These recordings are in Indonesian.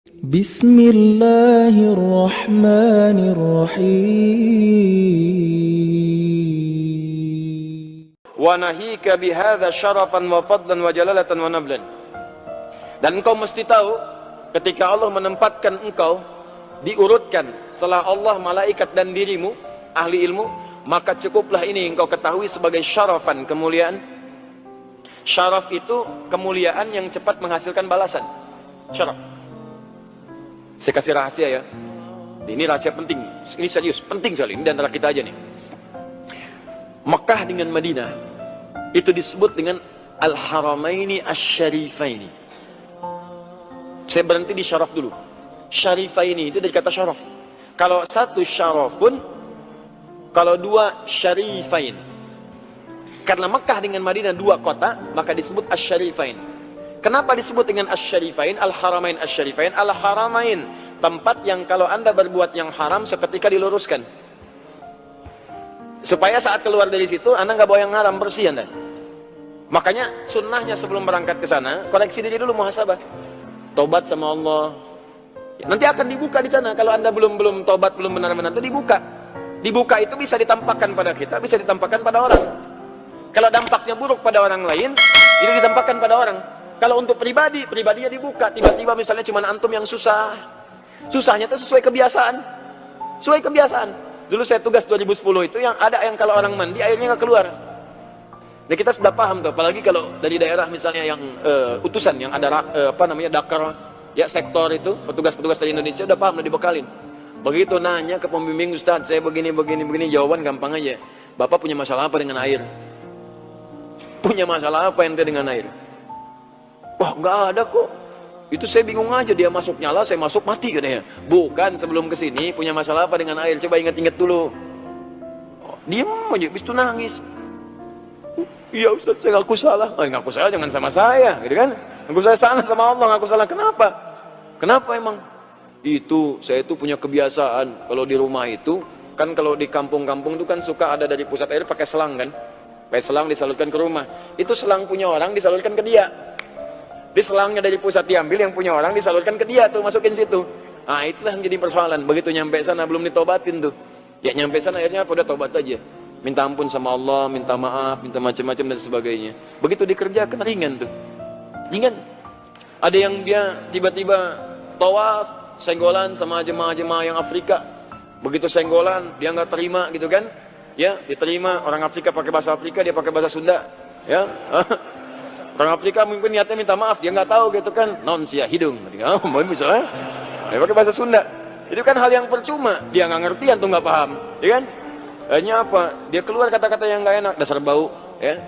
Bismillahirrahmanirrahim. Wa nahika bihadza syarafan wa fadlan wa jalalatan wa nablan. Dan engkau mesti tahu ketika Allah menempatkan engkau diurutkan setelah Allah, malaikat dan dirimu ahli ilmu, maka cukuplah ini engkau ketahui sebagai syarafan, kemuliaan. Syaraf itu kemuliaan yang cepat menghasilkan balasan. Syaraf. Saya kasih rahasia ya. Ini rahasia penting. Ini serius, penting sekali. Ini di antara kita aja nih. Makkah dengan Madinah itu disebut dengan Al-Haramaini Asy-Syarifaini. Saya berhenti di syaraf dulu. Syarifaini itu dari kata syaraf. Kalau satu syarafun, kalau dua syarifain. Karena Makkah dengan Madinah dua kota, maka disebut Asy-Syarifain. Kenapa disebut dengan Asy-Syarifain? Al-Haramain Asy-Syarifain. Al-Haramain, tempat yang kalau anda berbuat yang haram seketika diluruskan. Supaya saat keluar dari situ anda nggak bawa yang haram, bersih anda. Makanya sunnahnya sebelum berangkat ke sana, koreksi diri dulu, muhasabah. Tobat sama Allah. Nanti akan dibuka di sana. Kalau anda belum tobat, belum benar-benar itu dibuka. Dibuka itu bisa ditampakkan pada kita, bisa ditampakkan pada orang. Kalau dampaknya buruk pada orang lain, itu ditampakkan pada orang. Kalau untuk pribadi, pribadinya dibuka. Tiba-tiba misalnya cuma antum yang susah. Susahnya itu sesuai kebiasaan. Sesuai kebiasaan. Dulu saya tugas 2010 itu yang ada yang kalau orang mandi airnya nggak keluar. Nah kita sudah paham tuh, apalagi kalau dari daerah misalnya yang utusan yang ada dakar ya, sektor itu petugas-petugas dari Indonesia udah paham, udah dibekalin. Begitu nanya ke pembimbing, Ustaz saya begini, jawaban gampang aja. Bapak punya masalah apa dengan air? Punya masalah apa ente dengan air? Wah nggak ada kok. Itu saya bingung aja, dia masuk nyala, saya masuk mati katanya. Bukan, sebelum kesini punya masalah apa dengan air? Coba ingat-ingat dulu. Diem aja, habis itu nangis. Iya Ustaz, saya ngaku salah. Ngaku salah jangan sama saya, gitu kan? Ngaku saya salah sama Allah, ngaku salah. Kenapa? Kenapa emang? Itu, saya itu punya kebiasaan. Kalau di rumah itu, kan kalau di kampung-kampung itu kan suka ada dari pusat air pakai selang kan? Pakai selang disalurkan ke rumah. Itu selang punya orang disalurkan ke dia. Di selangnya dari pusat diambil, yang punya orang disalurkan ke dia tuh, masukin situ. Nah itulah yang jadi persoalan. Begitu nyampe sana belum ditobatin tuh. Ya nyampe sana akhirnya apa, udah tobat aja. Minta ampun sama Allah, minta maaf, minta macam-macam dan sebagainya. Begitu dikerjakan ringan tuh. Ringan. Ada yang dia tiba-tiba tawaf, senggolan sama jemaah-jemaah yang Afrika. Begitu senggolan, dia nggak terima gitu kan. Ya, diterima orang Afrika pakai bahasa Afrika, dia pakai bahasa Sunda. Ya. Orang Afrika mungkin niatnya minta maaf, dia nggak tahu gitu kan. Non sia hidung. Misalnya, dia pakai bahasa Sunda. Itu kan hal yang percuma. Dia nggak ngerti, antum nggak paham, ya kan? Hanya apa? Dia keluar kata-kata yang nggak enak, dasar bau, ya.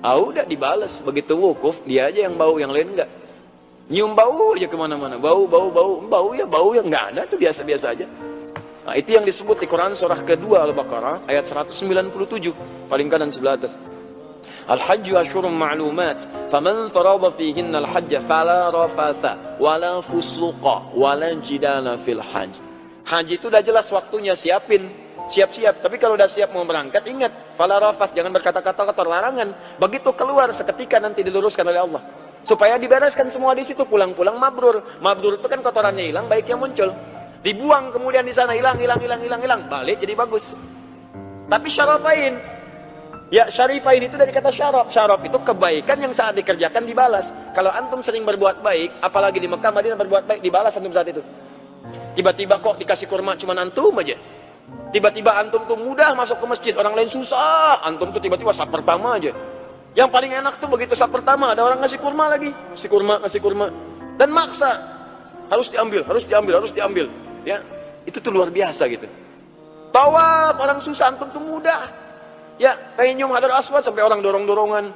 Udah dibalas. Begitu wukuf, dia aja yang bau, yang lain nggak. Nyium bau aja kemana-mana. Bau ya bau yang nggak ada, itu biasa-biasa aja. Nah, itu yang disebut di Quran surah kedua Al-Baqarah ayat 197, paling kanan sebelah atas. Al-Hajju asyurun ma'lumat, faman farada fihinna al-hajja fala rafatha wala fusuqa wala jidala fil hajj. Haji itu udah jelas waktunya, siap-siap. Tapi kalau udah siap mau berangkat, ingat, fala rafath, jangan berkata-kata kotor, larangan. Begitu keluar seketika nanti diluruskan oleh Allah. Supaya dibereskan semua di situ, pulang-pulang mabrur. Mabrur itu kan kotorannya hilang, baiknya muncul. Dibuang kemudian di sana, hilang, balik jadi bagus. Tapi syarafain, ya syarifain itu dari kata syaraf. Syaraf itu kebaikan yang saat dikerjakan dibalas. Kalau antum sering berbuat baik, apalagi di Mekah Madinah berbuat baik, dibalas antum saat itu. Tiba-tiba kok dikasih kurma cuman antum aja. Tiba-tiba antum tuh mudah masuk ke masjid, orang lain susah. Antum tuh tiba-tiba saf pertama aja. Yang paling enak tuh begitu saf pertama ada orang ngasih kurma lagi, ngasih kurma. Dan maksa. Harus diambil. Ya, itu tuh luar biasa gitu. Tawaf orang susah, antum tuh mudah. Ya, kayak nyium Hajar Aswad sampai orang dorong-dorongan,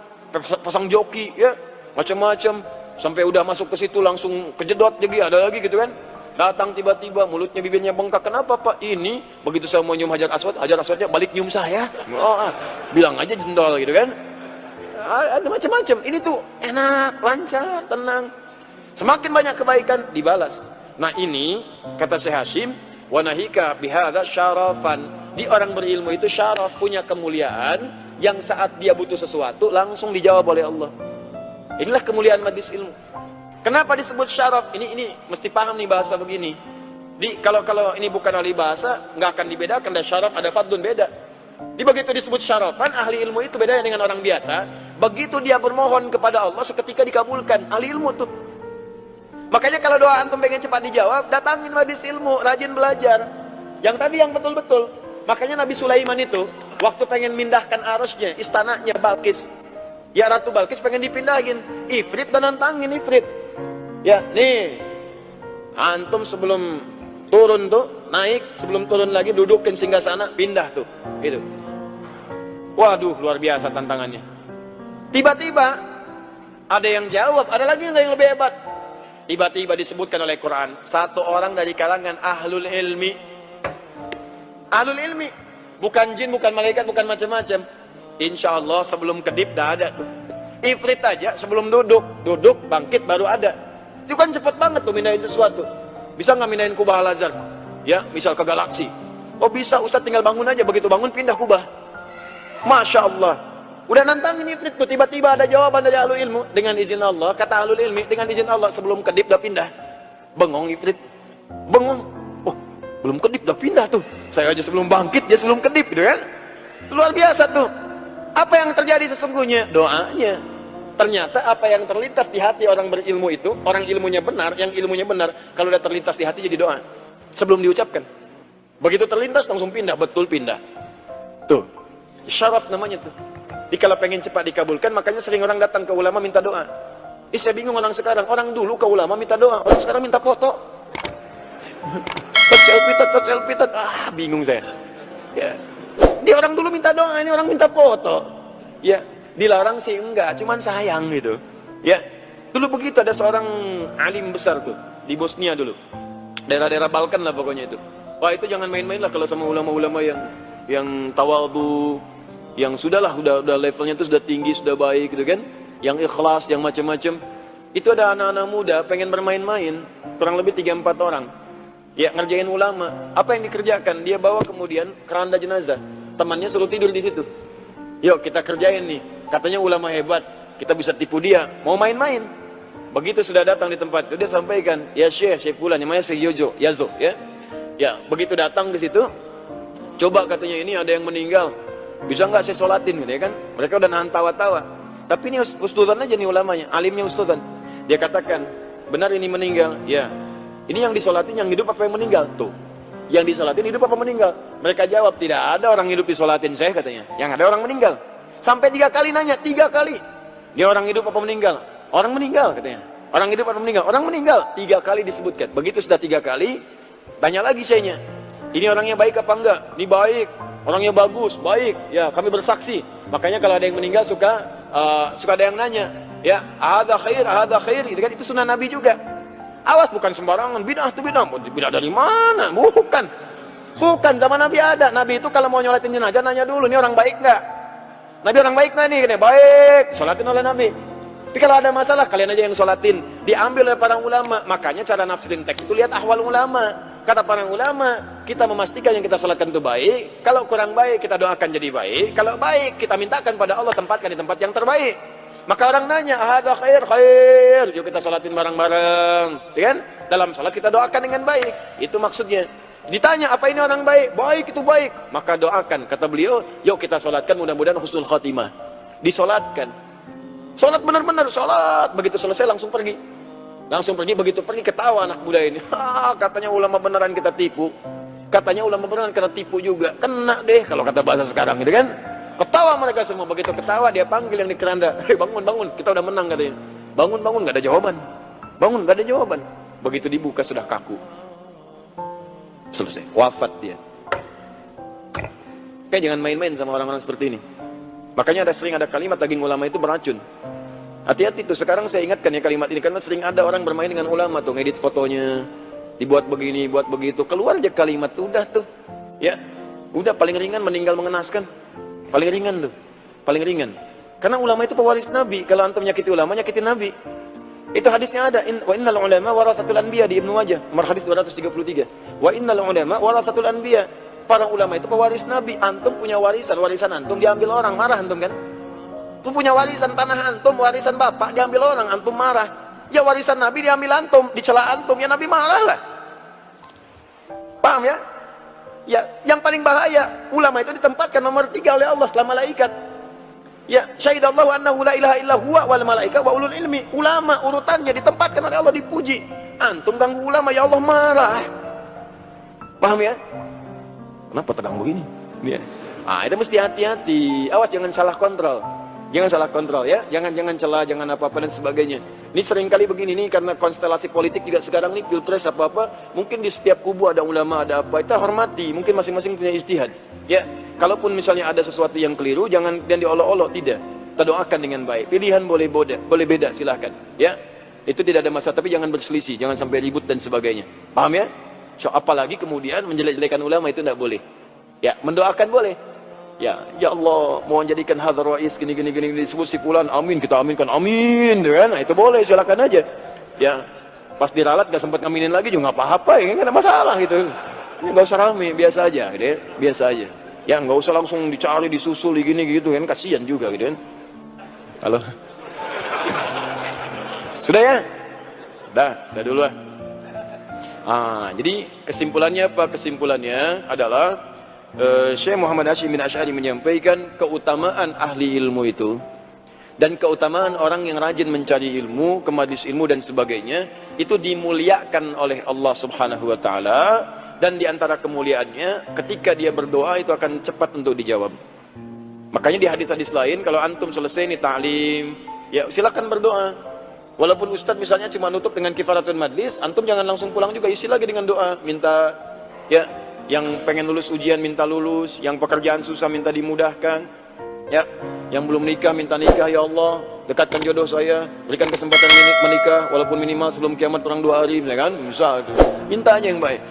pasang joki, ya, macam-macam. Sampai udah masuk ke situ langsung kejedot jadi ada lagi gitu kan. Datang tiba-tiba mulutnya bibirnya bengkak. Kenapa Pak? Ini begitu saya mau nyium Hajar Aswadnya balik nyium saya. Bilang aja jendol gitu kan. Ada macam-macam. Ini tuh enak, lancar, tenang. Semakin banyak kebaikan dibalas. Nah ini kata Syekh Hashim, wa nahika bihadza syarafan. Di orang berilmu itu syaraf, punya kemuliaan yang saat dia butuh sesuatu langsung dijawab oleh Allah. Inilah kemuliaan majlis ilmu. Kenapa disebut syaraf? Ini mesti paham nih bahasa begini. Kalau ini bukan ahli bahasa, nggak akan dibedakan. Ada syaraf, ada fadlun, beda. Begitu disebut syarafan, ahli ilmu itu bedanya dengan orang biasa. Begitu dia bermohon kepada Allah, seketika dikabulkan. Ahli ilmu tuh. Makanya kalau doa antum pengen cepat dijawab, datangin majelis ilmu, rajin belajar. Yang tadi yang betul-betul. Makanya Nabi Sulaiman itu, waktu pengen mindahkan arusnya, istananya Balkis. Ya Ratu Balkis pengen dipindahin. Ifrit dan nantangin Ifrit. Ya, nih. Antum sebelum turun tuh, naik, sebelum turun lagi dudukin singgasana, pindah tuh. Gitu. Waduh, luar biasa tantangannya. Tiba-tiba ada yang jawab, ada lagi yang lebih hebat. Tiba-tiba disebutkan oleh Quran, satu orang dari kalangan ahlul ilmi. Ahlul ilmi, bukan jin, bukan malaikat, bukan macam-macam. Insya Allah sebelum kedip dah ada tuh. Ifrit aja sebelum duduk bangkit baru ada. Itu kan cepet banget tuh mindahin sesuatu. Bisa nggak mindahin kubah Al-Azhar? Ya, misal ke galaksi. Oh bisa, Ustaz tinggal bangun aja, begitu bangun pindah kubah. Masya Allah. Udah nantangin Ifrit tuh, tiba-tiba ada jawaban dari ahlul ilmu. Dengan izin Allah, kata ahlul ilmi, dengan izin Allah sebelum kedip dah pindah. Bengong Ifrit. Bengong. Oh, belum kedip dah pindah tuh. Saya aja sebelum bangkit, dia sebelum kedip gitu kan. Itu luar biasa tuh. Apa yang terjadi sesungguhnya? Doanya. Ternyata apa yang terlintas di hati orang berilmu itu, orang ilmunya benar, yang ilmunya benar, kalau udah terlintas di hati jadi doa. Sebelum diucapkan. Begitu terlintas langsung pindah, betul pindah. Tuh. Syaraf namanya tuh. Jadi kalau pengen cepat dikabulkan, makanya sering orang datang ke ulama minta doa. Saya bingung orang sekarang. Orang dulu ke ulama minta doa, orang sekarang minta foto. Selfie, bingung saya. Ya. Dia orang dulu minta doa, ini orang minta foto. Ya. Dilarang sih enggak, cuman sayang gitu. Ya. Dulu begitu, ada seorang alim besar tuh di Bosnia dulu. Daerah-daerah Balkan lah pokoknya itu. Wah, itu jangan main-main lah kalau sama ulama-ulama yang tawadhu, yang sudahlah udah levelnya itu sudah tinggi, sudah baik gitu kan. Yang ikhlas, yang macam-macam. Itu ada anak-anak muda pengen bermain-main, kurang lebih 3-4 orang. Ya, ngerjain ulama. Apa yang dikerjakan? Dia bawa kemudian keranda jenazah. Temannya suruh tidur di situ. Yuk kita kerjain nih. Katanya ulama hebat, kita bisa tipu dia. Mau main-main. Begitu sudah datang di tempat itu, dia sampaikan, ya Syekh Fulan, namanya Syekh Yazo, ya. Ya, begitu datang ke situ, coba katanya ini ada yang meninggal. Bisa nggak saya sholatin gitu ya kan? Mereka udah nahan tawa-tawa. Tapi ini ustadzan aja nih ulamanya, alimnya ustadzan. Dia katakan, benar ini meninggal. Ya. Ini yang disolatin yang hidup apa yang meninggal? Tuh. Yang disolatin hidup apa meninggal? Mereka jawab, tidak ada orang hidup disolatin saya katanya. Yang ada orang meninggal. Sampai 3 kali nanya, 3 kali. Dia orang hidup apa meninggal? Orang meninggal katanya. Orang hidup apa meninggal? Orang meninggal. 3 kali disebutkan. Begitu sudah 3 kali, tanya lagi sayanya. Ini orangnya baik apa enggak? Ini baik. Orangnya bagus, baik. Ya, kami bersaksi. Makanya kalau ada yang meninggal suka ada yang nanya. Ya, ahada khair, gitu kan? Itu sunnah Nabi juga. Awas, bukan sembarangan. Bid'ah itu bid'ah. Bid'ah dari mana? Bukan, zaman Nabi ada. Nabi itu kalau mau nyolatin jenazah nanya dulu, ini orang baik enggak? Nabi orang baik nggak nih? Baik, sholatin oleh Nabi. Tapi kalau ada masalah, kalian aja yang sholatin. Diambil oleh para ulama. Makanya cara nafsirin teks itu lihat ahwal ulama. Kata para ulama, kita memastikan yang kita sholatkan itu baik. Kalau kurang baik, kita doakan jadi baik. Kalau baik, kita mintakan pada Allah tempatkan di tempat yang terbaik. Maka orang nanya, ahada khair. Yuk kita sholatin bareng-bareng. Ya kan? Dalam sholat kita doakan dengan baik. Itu maksudnya. Ditanya, apa ini orang baik? Baik, itu baik. Maka doakan. Kata beliau, yuk kita sholatkan mudah-mudahan husnul khatimah. Disolatkan. Sholat benar-benar, sholat. Begitu selesai langsung pergi. Begitu pergi ketawa anak muda ini. Katanya ulama beneran kita tipu. Katanya ulama beneran kita tipu juga. Kena deh kalau kata bahasa sekarang gitu kan. Ketawa mereka semua. Begitu ketawa dia panggil yang di keranda. Bangun, kita udah menang katanya. Bangun, gak ada jawaban. Bangun, gak ada jawaban. Begitu dibuka sudah kaku. Selesai, wafat dia. Kayak jangan main-main sama orang-orang seperti ini. Makanya sering ada kalimat daging ulama itu beracun. Hati-hati tuh, sekarang saya ingatkan ya kalimat ini. Karena sering ada orang bermain dengan ulama tuh, ngedit fotonya, dibuat begini, buat begitu. Keluar aja kalimat tuh, udah tuh. Ya, udah paling ringan meninggal mengenaskan. Paling ringan tuh, paling ringan. Karena ulama itu pewaris Nabi. Kalau antum menyakiti ulama, nyakitin Nabi. Itu hadisnya ada. Wa innal ulama warathatul anbiya di Ibnu Majah, nomor hadis 233. Wa innal ulama warathatul anbiya. Para ulama itu pewaris Nabi. Antum punya warisan antum diambil orang, marah antum kan? Antum punya warisan tanah antum, warisan bapak diambil orang, antum marah. Ya warisan Nabi diambil antum, dicela antum, ya Nabi marah lah. Paham ya? Ya, yang paling bahaya, ulama itu ditempatkan nomor 3 oleh Allah setelah malaikat. Ya, syahidallahu annahu la ilaha illa huwa wal malaika wa ulul ilmi. Ulama urutannya ditempatkan oleh Allah, dipuji. Antum ganggu ulama, ya Allah marah. Paham ya? Kenapa tegang begini? Ya. Itu mesti hati-hati. Awas jangan salah kontrol. Jangan salah kontrol ya. Jangan celah, jangan apa-apa dan sebagainya. Ini seringkali begini nih, karena konstelasi politik juga sekarang nih, pilpres apa-apa, mungkin di setiap kubu ada ulama, ada apa. Kita hormati, mungkin masing-masing punya ijtihad. Ya, kalaupun misalnya ada sesuatu yang keliru, jangan dan diolok-olok, tidak. Kita doakan dengan baik. Pilihan boleh beda, silahkan. Ya, itu tidak ada masalah, tapi jangan berselisih, jangan sampai ribut dan sebagainya. Paham ya? So, apalagi kemudian menjelek-jelekan ulama itu tidak boleh. Ya, mendoakan boleh. Ya Allah, mau jadikan hadar rais gini disebut si fulan, amin, kita aminkan, amin, kan? Nah, itu boleh, silakan aja. Ya, pas diralat nggak sempat ngaminin lagi juga nggak apa-apa, ya nggak ada masalah gitu. Ya, nggak usah rame, biasa aja, gitu ya, biasa aja. Ya nggak usah langsung dicari, disusul, gini gitu kan, kasihan juga gitu kan. Halo, sudah ya, dah dulu lah. Jadi kesimpulannya apa? Kesimpulannya adalah Syekh Muhammad Hashim bin Asy'ari menyampaikan keutamaan ahli ilmu itu dan keutamaan orang yang rajin mencari ilmu, ke majelis ilmu dan sebagainya, itu dimuliakan oleh Allah Subhanahu wa taala, dan diantara kemuliaannya ketika dia berdoa itu akan cepat untuk dijawab. Makanya di hadis-hadis lain, kalau antum selesai nih ta'lim, ya silakan berdoa. Walaupun ustadz misalnya cuma nutup dengan kifaratul majlis, antum jangan langsung pulang juga, isi lagi dengan doa, minta ya, yang pengen lulus ujian minta lulus, yang pekerjaan susah minta dimudahkan, ya, yang belum nikah minta nikah, ya Allah dekatkan jodoh saya, berikan kesempatan menikah walaupun minimal sebelum kiamat kurang 2 hari, ya kan, bisa itu, minta aja yang baik.